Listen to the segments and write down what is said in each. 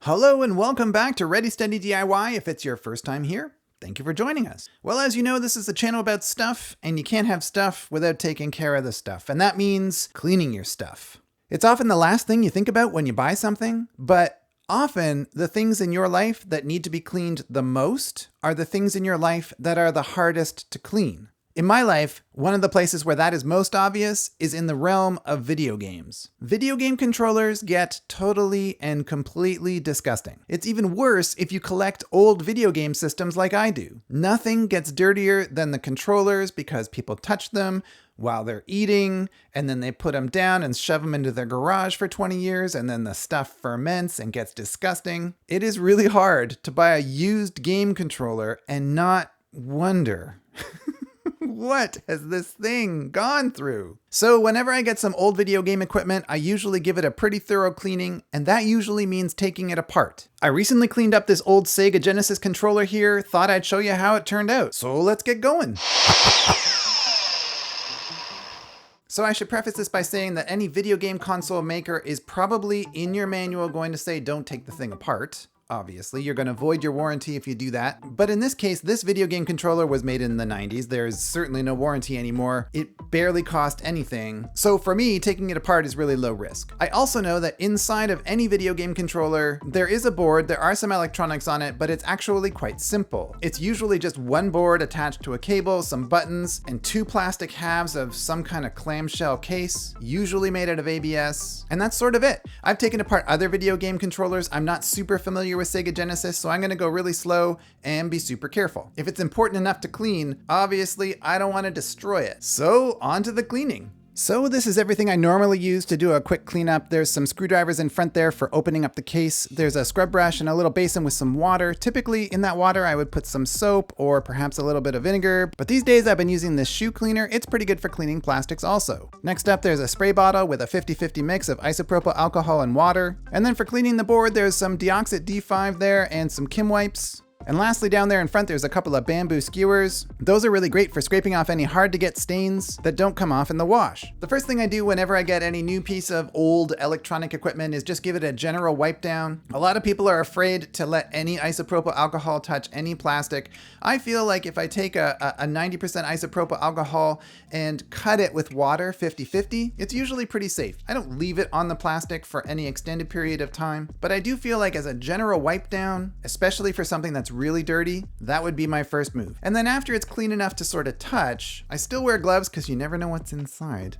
Hello and welcome back to reaDIYsteaDIY. If it's your first time here, thank you for joining us. Well, as you know, this is a channel about stuff, and you can't have stuff without taking care of the stuff, and that means cleaning your stuff. It's often the last thing you think about when you buy something, but often the things in your life that need to be cleaned the most are the things in your life that are the hardest to clean. In my life, one of the places where that is most obvious is in the realm of video games. Video game controllers get totally and completely disgusting. It's even worse if you collect old video game systems like I do. Nothing gets dirtier than the controllers because people touch them while they're eating, and then they put them down and shove them into their garage for 20 years, and then the stuff ferments and gets disgusting. It is really hard to buy a used game controller and not wonder, what has this thing gone through? So whenever I get some old video game equipment, I usually give it a pretty thorough cleaning, and that usually means taking it apart. I recently cleaned up this old Sega Genesis controller here, thought I'd show you how it turned out. So let's get going. So I should preface this by saying that any video game console maker is probably in your manual going to say don't take the thing apart. Obviously, you're going to void your warranty if you do that. But in this case, this video game controller was made in the 90s. There's certainly no warranty anymore. It barely cost anything. So for me, taking it apart is really low risk. I also know that inside of any video game controller, there is a board, there are some electronics on it, but it's actually quite simple. It's usually just one board attached to a cable, some buttons, and two plastic halves of some kind of clamshell case, usually made out of ABS. And that's sort of it. I've taken apart other video game controllers. I'm not super familiar with Sega Genesis, so I'm going to go really slow and be super careful. If it's important enough to clean, obviously I don't want to destroy it. So on to the cleaning. So this is everything I normally use to do a quick cleanup. There's some screwdrivers in front there for opening up the case. There's a scrub brush and a little basin with some water. Typically in that water I would put some soap or perhaps a little bit of vinegar, but these days I've been using this shoe cleaner. It's pretty good for cleaning plastics also. Next up, there's a spray bottle with a 50-50 mix of isopropyl alcohol and water. And then for cleaning the board, there's some Deoxit D5 there and some Kim wipes. And lastly, down there in front, there's a couple of bamboo skewers. Those are really great for scraping off any hard to get stains that don't come off in the wash. The first thing I do whenever I get any new piece of old electronic equipment is just give it a general wipe down. A lot of people are afraid to let any isopropyl alcohol touch any plastic. I feel like if I take a 90% isopropyl alcohol and cut it with water 50-50, it's usually pretty safe. I don't leave it on the plastic for any extended period of time, but I do feel like as a general wipe down, especially for something that's really dirty, that would be my first move. And then after it's clean enough to sort of touch, I still wear gloves because you never know what's inside.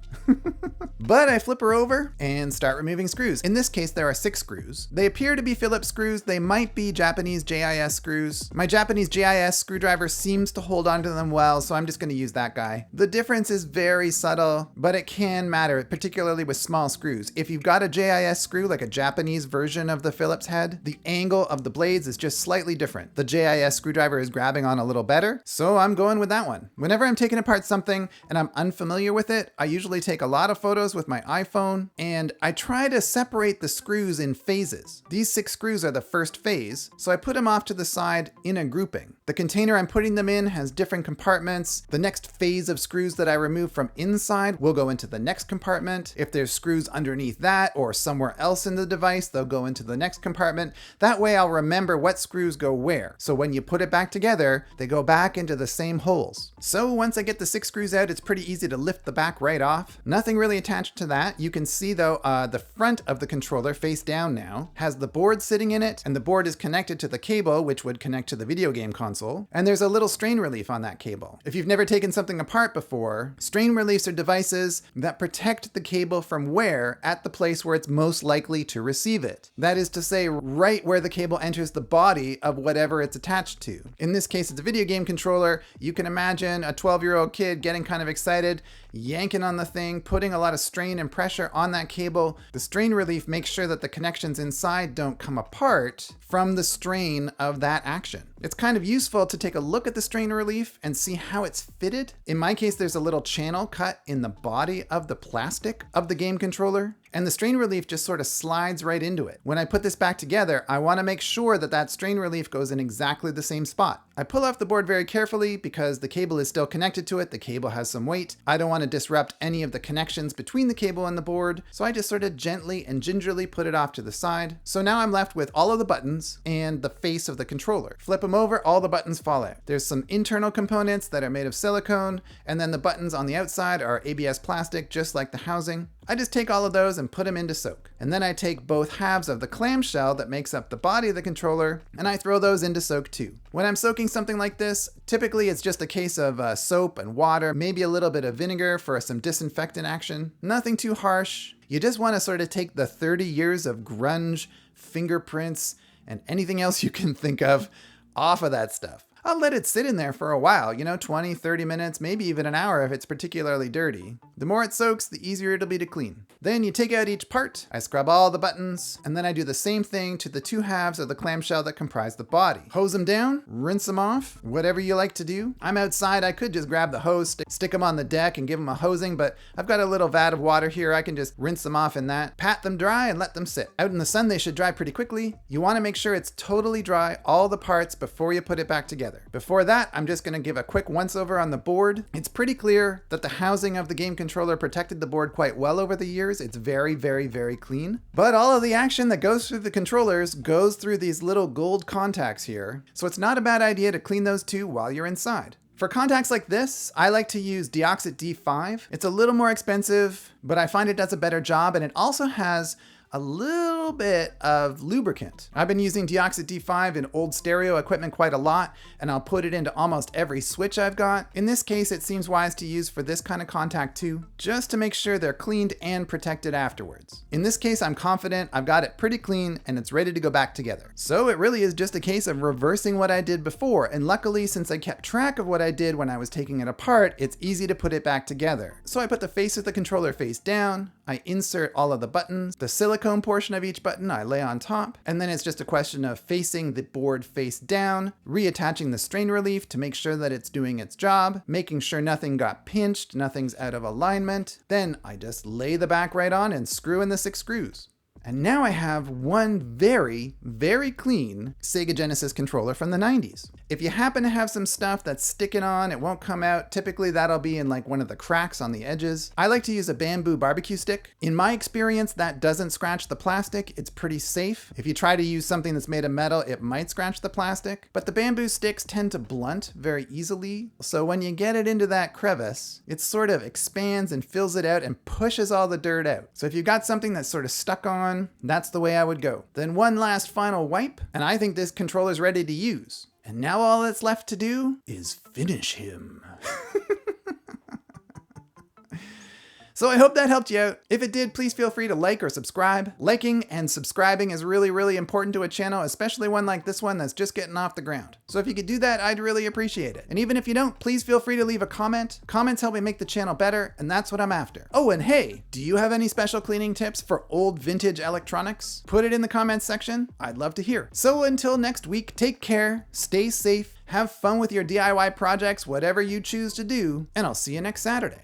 But I flip her over and start removing screws. In this case, there are 6 screws. They appear to be Phillips screws. They might be Japanese JIS screws. My Japanese JIS screwdriver seems to hold onto them well, so I'm just going to use that guy. The difference is very subtle, but it can matter, particularly with small screws. If you've got a JIS screw, like a Japanese version of the Phillips head, the angle of the blades is just slightly different. The JIS screwdriver is grabbing on a little better, so I'm going with that one. Whenever I'm taking apart something and I'm unfamiliar with it, I usually take a lot of photos with my iPhone, and I try to separate the screws in phases. These 6 screws are the first phase, so I put them off to the side in a grouping. The container I'm putting them in has different compartments. The next phase of screws that I remove from inside will go into the next compartment. If there's screws underneath that or somewhere else in the device, they'll go into the next compartment. That way I'll remember what screws go where. So when you put it back together, they go back into the same holes. So once I get the 6 screws out, it's pretty easy to lift the back right off. Nothing really attached to that. You can see though, the front of the controller face down now has the board sitting in it, and the board is connected to the cable, which would connect to the video game console. And there's a little strain relief on that cable. If you've never taken something apart before, strain reliefs are devices that protect the cable from wear at the place where it's most likely to receive it. That is to say, right where the cable enters the body of whatever it's attached to. In this case, it's a video game controller. You can imagine a 12-year-old kid getting kind of excited, yanking on the thing, putting a lot of strain and pressure on that cable. The strain relief makes sure that the connections inside don't come apart from the strain of that action. It's kind of useful to take a look at the strain relief and see how it's fitted. In my case, there's a little channel cut in the body of the plastic of the game controller, and the strain relief just sort of slides right into it. When I put this back together, I want to make sure that that strain relief goes in exactly the same spot. I pull off the board very carefully because the cable is still connected to it. The cable has some weight. I don't want to to disrupt any of the connections between the cable and the board, so I just sort of gently and gingerly put it off to the side. So now I'm left with all of the buttons and the face of the controller. Flip them over, all the buttons fall out. There's some internal components that are made of silicone, and then the buttons on the outside are ABS plastic, just like the housing. I just take all of those and put them into soak. And then I take both halves of the clamshell that makes up the body of the controller, and I throw those into soak too. When I'm soaking something like this, typically it's just a case of soap and water, maybe a little bit of vinegar for some disinfectant action. Nothing too harsh. You just want to sort of take the 30 years of grunge, fingerprints, and anything else you can think of off of that stuff. I'll let it sit in there for a while, 20, 30 minutes, maybe even an hour if it's particularly dirty. The more it soaks, the easier it'll be to clean. Then you take out each part, I scrub all the buttons, and then I do the same thing to the two halves of the clamshell that comprise the body. Hose them down, rinse them off, whatever you like to do. I'm outside, I could just grab the hose, stick them on the deck and give them a hosing, but I've got a little vat of water here, I can just rinse them off in that, pat them dry and let them sit. Out in the sun, they should dry pretty quickly. You want to make sure it's totally dry, all the parts, before you put it back together. Before that, I'm just going to give a quick once-over on the board. It's pretty clear that the housing of the game controller protected the board quite well over the years. It's very, very, very clean. But all of the action that goes through the controllers goes through these little gold contacts here. So it's not a bad idea to clean those too while you're inside. For contacts like this, I like to use reaDIYsteaDIY. It's a little more expensive, but I find it does a better job, and it also has a little bit of lubricant. I've been using reaDIYsteaDIY in old stereo equipment quite a lot, and I'll put it into almost every switch I've got. In this case, it seems wise to use for this kind of contact too, just to make sure they're cleaned and protected afterwards. In this case, I'm confident I've got it pretty clean and it's ready to go back together. So it really is just a case of reversing what I did before, and luckily, since I kept track of what I did when I was taking it apart, it's easy to put it back together. So I put the face of the controller face down, I insert all of the buttons, the silicone portion of each button I lay on top, and then it's just a question of facing the board face down, reattaching the strain relief to make sure that it's doing its job, making sure nothing got pinched, nothing's out of alignment. Then I just lay the back right on and screw in the 6 screws. And now I have one very, very clean Sega Genesis controller from the 90s. If you happen to have some stuff that's sticking on, it won't come out. Typically that'll be in like one of the cracks on the edges. I like to use a bamboo barbecue stick. In my experience, that doesn't scratch the plastic. It's pretty safe. If you try to use something that's made of metal, it might scratch the plastic, but the bamboo sticks tend to blunt very easily. So when you get it into that crevice, it sort of expands and fills it out and pushes all the dirt out. So if you've got something that's sort of stuck on, that's the way I would go. Then one last final wipe, and I think this controller's ready to use. And now all that's left to do is finish him. So I hope that helped you out. If it did, please feel free to like or subscribe. Liking and subscribing is really, really important to a channel, especially one like this one that's just getting off the ground. So if you could do that, I'd really appreciate it. And even if you don't, please feel free to leave a comment. Comments help me make the channel better, and that's what I'm after. Oh, and hey, do you have any special cleaning tips for old vintage electronics? Put it in the comments section. I'd love to hear. So until next week, take care, stay safe, have fun with your DIY projects, whatever you choose to do, and I'll see you next Saturday.